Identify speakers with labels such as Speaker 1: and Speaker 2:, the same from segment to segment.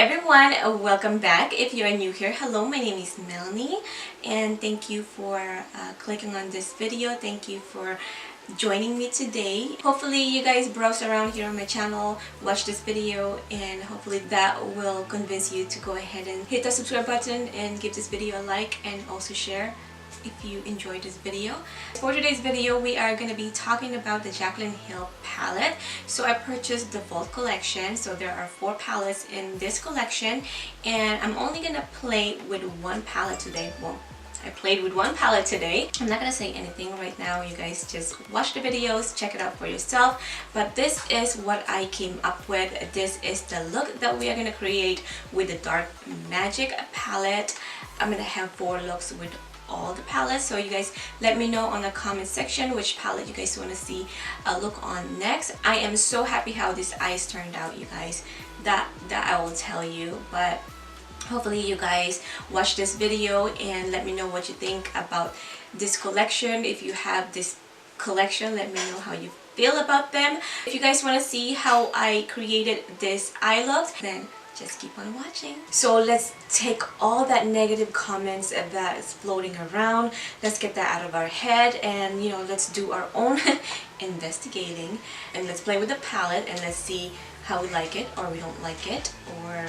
Speaker 1: everyone, welcome back. If you are new here, hello, my name is Melanie and thank you for clicking on this video. Thank you for joining me today. Hopefully you guys browse around here on my channel, watch this video, and hopefully that will convince you to go ahead and hit the subscribe button and give this video a like and also share if you enjoyed this video. For today's video, we are going to be talking about the Jaclyn Hill palette. So I purchased the Vault Collection. So there are 4 palettes in this collection, and I'm only going to play with one palette today. Well, I played with one palette today. I'm not going to say anything right now. You guys just watch the videos, check it out for yourself. But this is what I came up with. This is the look that we are going to create with the Dark Magic palette. I'm going to have 4 looks with all the palettes, so you guys let me know on the comment section which palette you guys want to see a look on next. I am so happy how these eyes turned out, you guys. That I will tell you. But hopefully you guys watch this video and let me know what you think about this collection. If you have this collection, let me know how you feel about them. If you guys want to see how I created this eye look, then just keep on watching. So let's take all that negative comments that is floating around. Let's get that out of our head, and let's do our own investigating, and let's play with the palette and let's see how we like it or we don't like it, or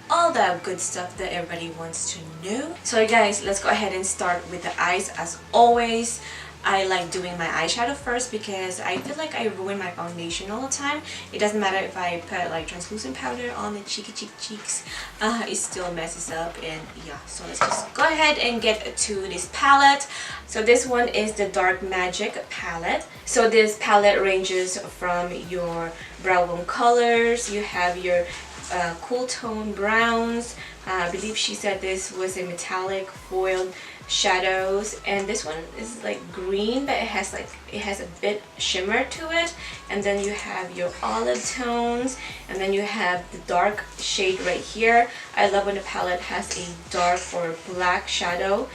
Speaker 1: all that good stuff that everybody wants to know. So guys, let's go ahead and start with the eyes. As always, I like doing my eyeshadow first because I feel like I ruin my foundation all the time. It doesn't matter if I put like translucent powder on the cheeks, it still messes up. And yeah, so let's just go ahead and get to this palette. So this one is the Dark Magic palette. So this palette ranges from your brow bone colors, you have your cool tone browns. I believe she said this was a metallic foiled shadows, and this one is like green, but it has a bit shimmer to it. And then you have your olive tones, and then you have the dark shade right here. I love when the palette has a dark or black shadow.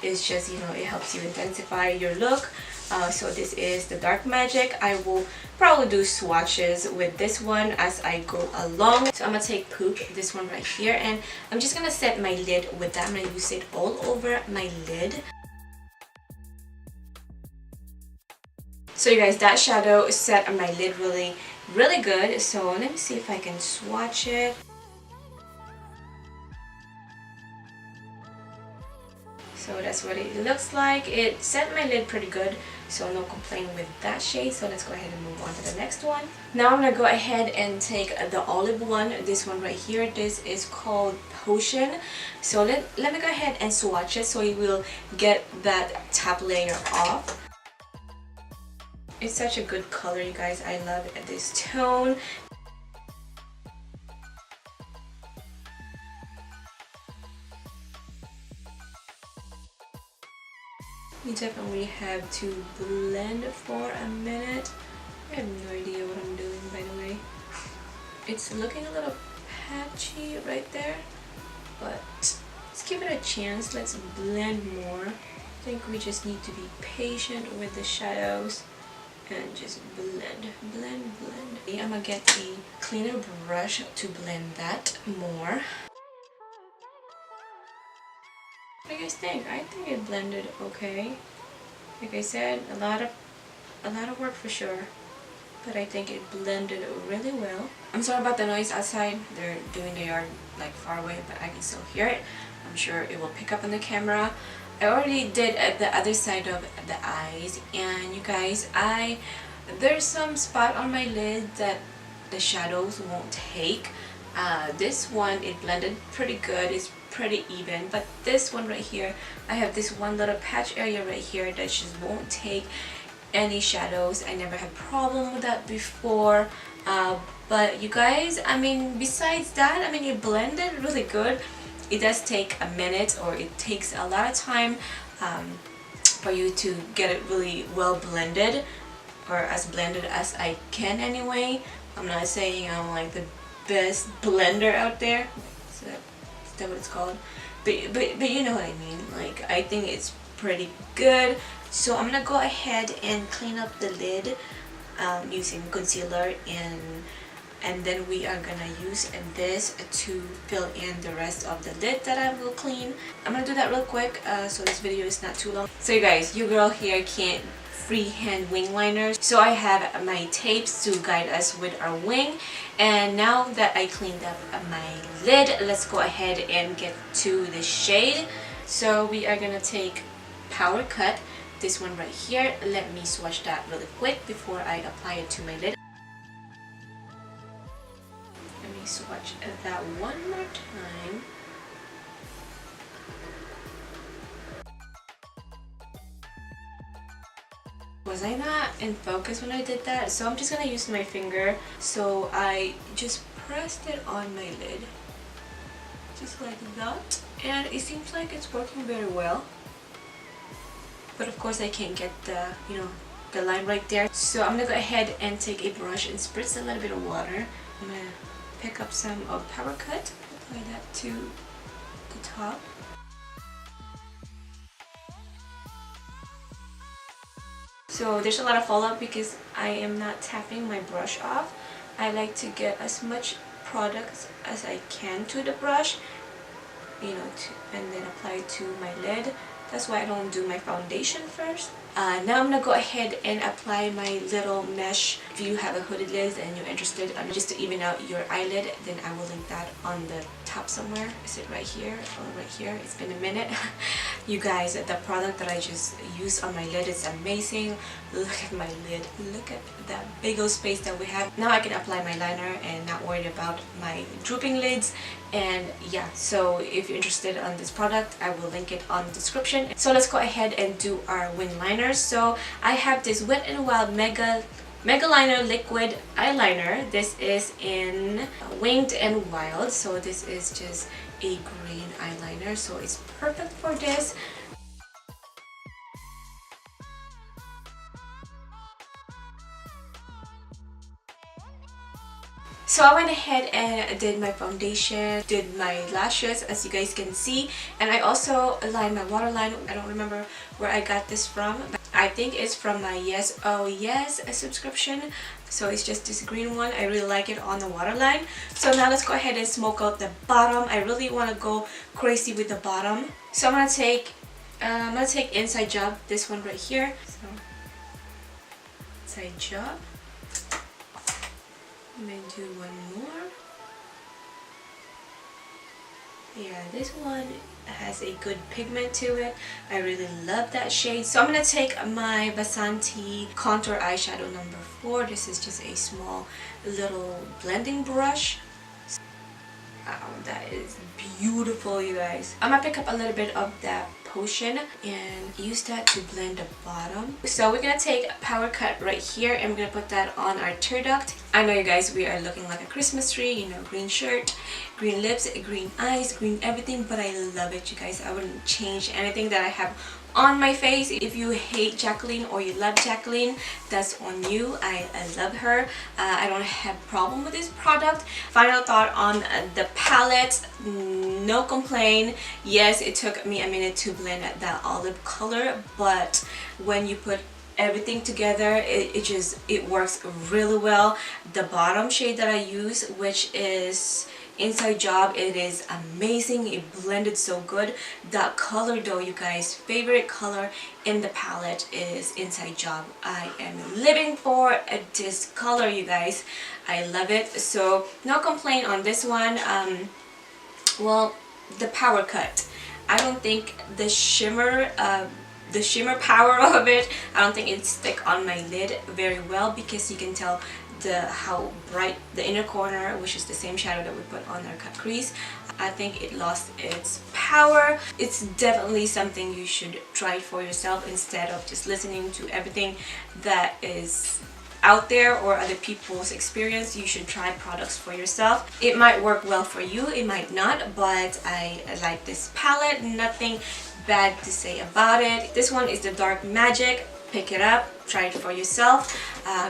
Speaker 1: It's just, it helps you intensify your look. So this is the Dark Magic. I will probably do swatches with this one as I go along. So I'm going to take Poop, this one right here, and I'm just going to set my lid with that. I'm going to use it all over my lid. So you guys, that shadow set on my lid really good. So let me see if I can swatch it. So that's what it looks like. It set my lid pretty good, so no complaint with that shade. So let's go ahead and move on to the next one. Now I'm gonna go ahead and take the olive one, this one right here. This is called Potion. So let me go ahead and swatch it so you will get that top layer off. It's such a good color, you guys. I love this tone. You definitely have to blend for a minute. I have no idea what I'm doing, by the way. It's looking a little patchy right there, but let's give it a chance. Let's blend more. I think we just need to be patient with the shadows and just blend. I'm gonna get a cleaner brush to blend that more. What do you guys think? I think it blended okay. Like I said, a lot of work for sure, but I think it blended really well. I'm sorry about the noise outside. They're doing the yard like far away, but I can still hear it. I'm sure it will pick up on the camera. I already did the other side of the eyes, and you guys, there's some spot on my lid that the shadows won't take. This one, it blended pretty good. It's pretty even, but this one right here, I have this one little patch area right here that just won't take any shadows. I never had problem with that before. But you guys, besides that, it blended really good. It does take a minute, or it takes a lot of time for you to get it really well blended, or as blended as I can anyway. I'm not saying I'm like the best blender out there. Is that what it's called? But you know what I mean. Like, I think it's pretty good. So I'm gonna go ahead and clean up the lid using concealer and and then we are gonna use this to fill in the rest of the lid that I will clean. I'm gonna do that real quick so this video is not too long. So you guys, your girl here can't freehand wing liners, so I have my tapes to guide us with our wing. And now that I cleaned up my lid, let's go ahead and get to the shade. So we are gonna take Power Cut, this one right here. Let me swatch that really quick before I apply it to my lid. Let me swatch that one more time. Was I not in focus when I did that? So I'm just gonna use my finger. So I just pressed it on my lid, just like that, and it seems like it's working very well. But of course I can't get the, the line right there. So I'm gonna go ahead and take a brush and spritz a little bit of water. I'm gonna pick up some of Power Cut, apply that to the top. So there's a lot of fallout because I am not tapping my brush off. I like to get as much product as I can to the brush, and then apply it to my lid. That's why I don't do my foundation first. Now I'm gonna go ahead and apply my little mesh. If you have a hooded lid and you're interested, just to even out your eyelid, then I will link that on the top somewhere. Is it right here? Oh, right here. It's been a minute. You guys, the product that I just used on my lid is amazing. Look at my lid. Look at that big old space that we have. Now I can apply my liner and not worry about my drooping lids. And yeah, so if you're interested on this product, I will link it on the description. So let's go ahead and do our wing liners. So I have this Wet n Wild Mega Liner Liquid Eyeliner. This is in Winged and Wild. So this is just a green eyeliner. So it's perfect for this. So I went ahead and did my foundation, did my lashes as you guys can see, and I also lined my waterline. I don't remember where I got this from, but I think it's from my Yes Oh Yes subscription. So it's just this green one. I really like it on the waterline. So now let's go ahead and smoke out the bottom. I really want to go crazy with the bottom. So I'm gonna take Inside Job, this one right here. So Inside Job. I'm gonna do one more. Yeah, this one has a good pigment to it. I really love that shade. So I'm gonna take my Basanti Contour Eyeshadow number 4. This is just a small little blending brush. Wow, that is beautiful, you guys. I'm gonna pick up a little bit of that potion and use that to blend the bottom. So we're gonna take Power Cut right here and we're gonna put that on our tear duct. I know, you guys, we are looking like a Christmas tree, green shirt, green lips, green eyes, green everything, but I love it, you guys. I wouldn't change anything that I have on my face. If you hate Jaclyn or you love Jaclyn, that's on you. I love her. I don't have a problem with this product. Final thought on the palette, no complaint. Yes, it took me a minute to blend that olive color, but when you put everything together, it works really well. The bottom shade that I use, which is Inside Job, it is amazing. It blended so good. That color though, you guys, favorite color in the palette is Inside Job. I am living for this color, you guys. I love it. So no complaint on this one. Well, the Power Cut, I don't think the shimmer power of it, I don't think it stick on my lid very well, because you can tell how bright the inner corner, which is the same shadow that we put on our cut crease. I think it lost its power. It's definitely something you should try for yourself instead of just listening to everything that is out there or other people's experience. You should try products for yourself. It might work well for you, it might not, but I like this palette. Nothing bad to say about it. This one is the Dark Magic. Pick it up, try it for yourself,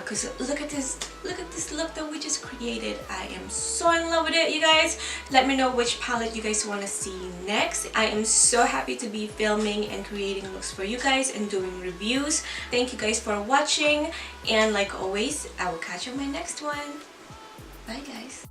Speaker 1: because look at this look that we just created. I am so in love with it, you guys. Let me know which palette you guys want to see next. I am so happy to be filming and creating looks for you guys and doing reviews. Thank you guys for watching, and like always, I will catch you on my next one. Bye guys.